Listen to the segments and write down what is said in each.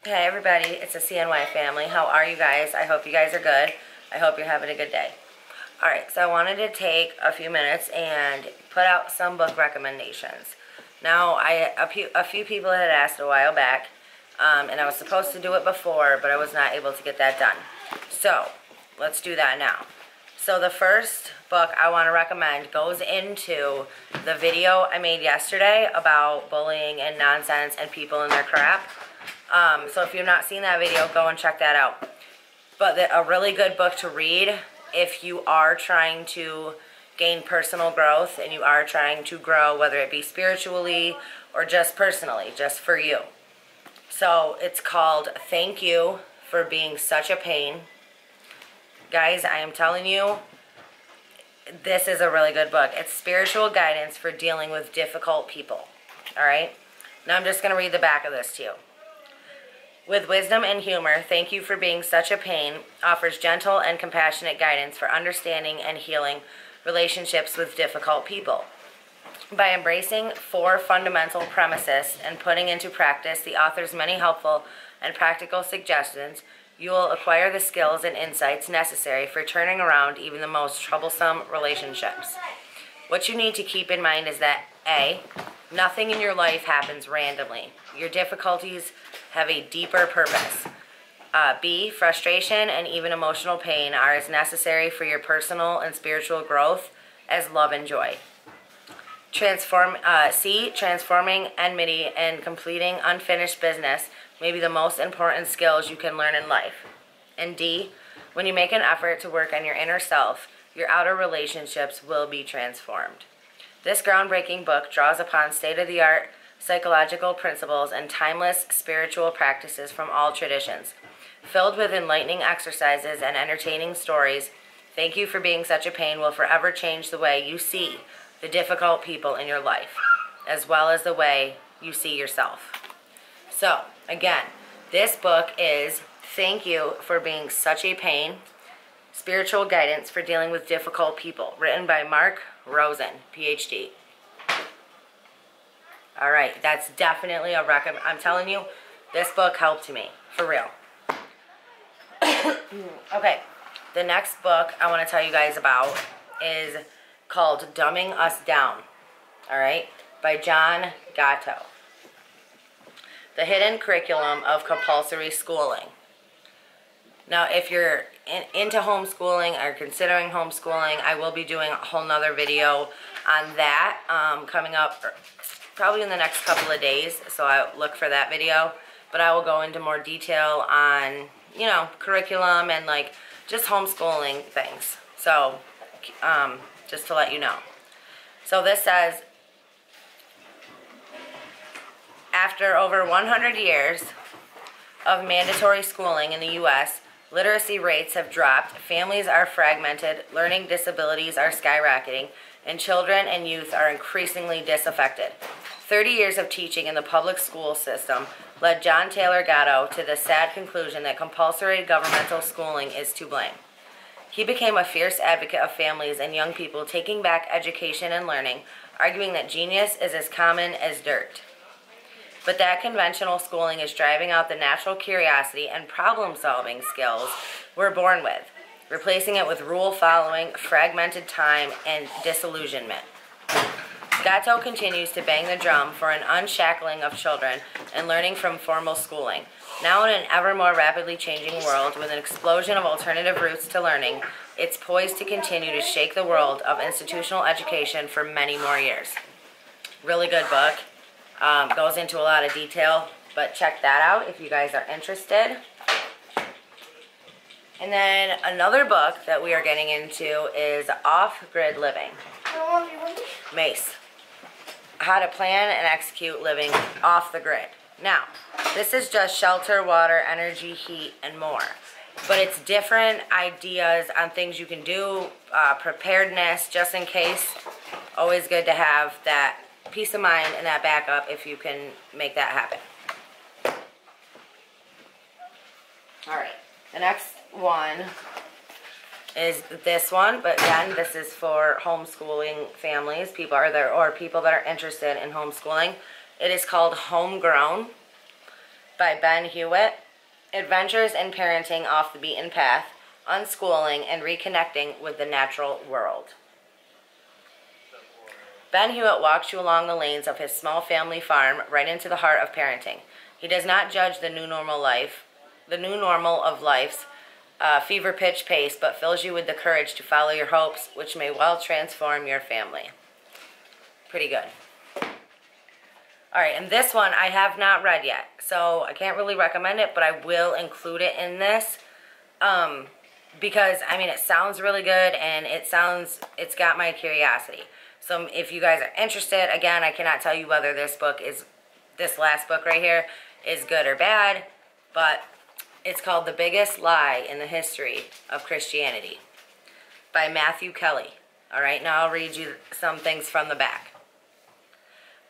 Hey everybody, it's the CNY family. How are you guys? I hope you guys are good. I hope you're having a good day. Alright, so I wanted to take a few minutes and put out some book recommendations. Now, a few people had asked a while back, and I was supposed to do it before, but I was not able to get that done. So, let's do that now. So the first book I want to recommend goes into the video I made yesterday about bullying and nonsense and people and their crap. So if you've not seen that video, go and check that out. But a really good book to read if you are trying to gain personal growth and you are trying to grow, whether it be spiritually or just personally, just for you. So it's called Thank You for Being Such a Pain. Guys, I am telling you, this is a really good book. It's spiritual guidance for dealing with difficult people. Alright? Now I'm just going to read the back of this to you. With wisdom and humor, Thank You for Being Such a Pain offers gentle and compassionate guidance for understanding and healing relationships with difficult people. By embracing 4 fundamental premises and putting into practice the author's many helpful and practical suggestions, you will acquire the skills and insights necessary for turning around even the most troublesome relationships. What you need to keep in mind is that A, nothing in your life happens randomly. Your difficulties have a deeper purpose. B, frustration and even emotional pain are as necessary for your personal and spiritual growth as love and joy. C, transforming enmity and completing unfinished business may be the most important skills you can learn in life. And D, when you make an effort to work on your inner self, your outer relationships will be transformed. This groundbreaking book draws upon state-of-the-art psychological principles and timeless spiritual practices from all traditions. Filled with enlightening exercises and entertaining stories, Thank You for Being Such a Pain will forever change the way you see the difficult people in your life, as well as the way you see yourself. So, again, this book is Thank You for Being Such a Pain, Spiritual Guidance for Dealing with Difficult People, written by Mark Rosen, PhD. Alright, that's definitely a recommend. I'm telling you, this book helped me, for real. Okay, the next book I want to tell you guys about is called Dumbing Us Down, alright, by John Gatto. The Hidden Curriculum of Compulsory Schooling. Now, if you're into homeschooling or considering homeschooling, I will be doing a whole nother video on that coming up probably in the next couple of days, so I look for that video. But I will go into more detail on, you know, curriculum and like just homeschooling things. So, just to let you know. So this says, after over 100 years of mandatory schooling in the U.S., literacy rates have dropped, families are fragmented, learning disabilities are skyrocketing, and children and youth are increasingly disaffected. 30 years of teaching in the public school system led John Taylor Gatto to the sad conclusion that compulsory governmental schooling is to blame. He became a fierce advocate of families and young people taking back education and learning, arguing that genius is as common as dirt. But that conventional schooling is driving out the natural curiosity and problem-solving skills we're born with, replacing it with rule-following, fragmented time, and disillusionment. Gatto continues to bang the drum for an unshackling of children and learning from formal schooling. Now in an ever more rapidly changing world with an explosion of alternative routes to learning, it's poised to continue to shake the world of institutional education for many more years. Really good book. Goes into a lot of detail, but check that out if you guys are interested. And then another book that we are getting into is OffGrid Living. Mace. How to plan and execute living off the grid. Now, this is just shelter, water, energy, heat, and more. But it's different ideas on things you can do, preparedness, just in case. Always good to have that peace of mind and that backup if you can make that happen. Alright, the next one is this one, but again, this is for homeschooling families, people are there, or people that are interested in homeschooling. It is called Homegrown by Ben Hewitt. Adventures in parenting off the beaten path, unschooling, and reconnecting with the natural world. Ben Hewitt walks you along the lanes of his small family farm right into the heart of parenting. He does not judge the new normal of life's fever pitch pace, but fills you with the courage to follow your hopes, which may well transform your family. Pretty good. Alright, and this one I have not read yet, so I can't really recommend it, but I will include it in this. Because, I mean, it sounds really good, and it's got my curiosity. So if you guys are interested, again, I cannot tell you whether this last book right here is good or bad, but it's called The Biggest Lie in the History of Christianity by Matthew Kelly. Alright, now I'll read you some things from the back.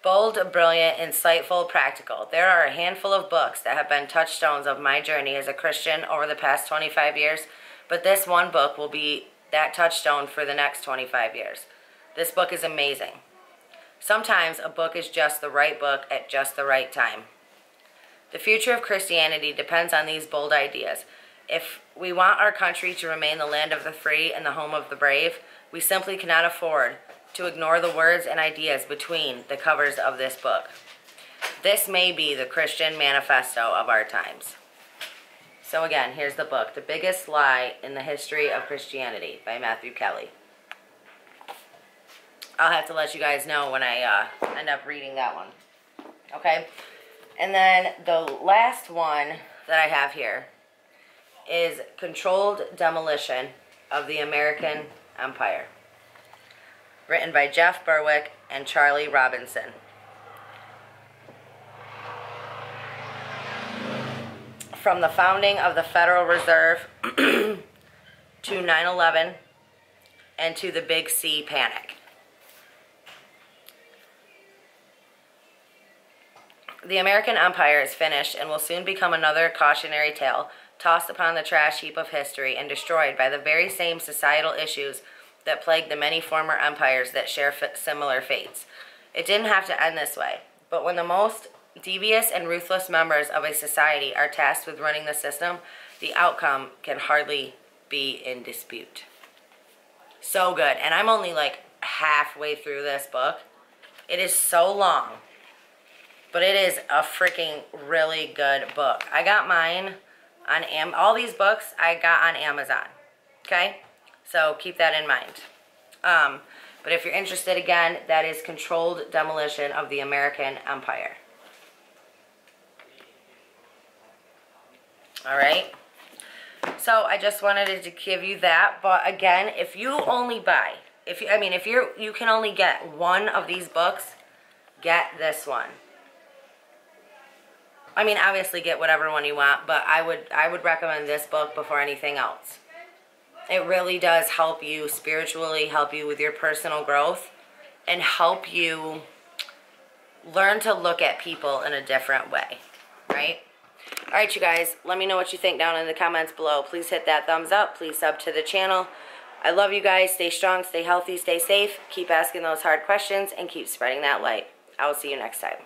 Bold, brilliant, insightful, practical. There are a handful of books that have been touchstones of my journey as a Christian over the past 25 years, but this one book will be that touchstone for the next 25 years. This book is amazing. Sometimes a book is just the right book at just the right time. The future of Christianity depends on these bold ideas. If we want our country to remain the land of the free and the home of the brave, we simply cannot afford to ignore the words and ideas between the covers of this book. This may be the Christian manifesto of our times. So again, here's the book, The Biggest Lie in the History of Christianity by Matthew Kelly. I'll have to let you guys know when I end up reading that one. Okay? And then the last one that I have here is Controlled Demolition of the American Empire, written by Jeff Berwick and Charlie Robinson. From the founding of the Federal Reserve to 9/11 and to the Big C panic. The American Empire is finished and will soon become another cautionary tale, tossed upon the trash heap of history and destroyed by the very same societal issues that plagued the many former empires that share similar fates. It didn't have to end this way, but when the most devious and ruthless members of a society are tasked with running the system, the outcome can hardly be in dispute. So good, and I'm only like halfway through this book. It is so long, but it is a freaking really good book. I got mine on all these books I got on Amazon, okay? So keep that in mind. But if you're interested, again, that is Controlled Demolition of the American Empire. All right? So I just wanted to give you that. But again, if you only buy, if you can only get one of these books, get this one. I mean, obviously get whatever one you want, but I would recommend this book before anything else. It really does help you spiritually, help you with your personal growth, and help you learn to look at people in a different way, right? All right, you guys, let me know what you think down in the comments below. Please hit that thumbs up. Please sub to the channel. I love you guys. Stay strong, stay healthy, stay safe. Keep asking those hard questions, and keep spreading that light. I will see you next time.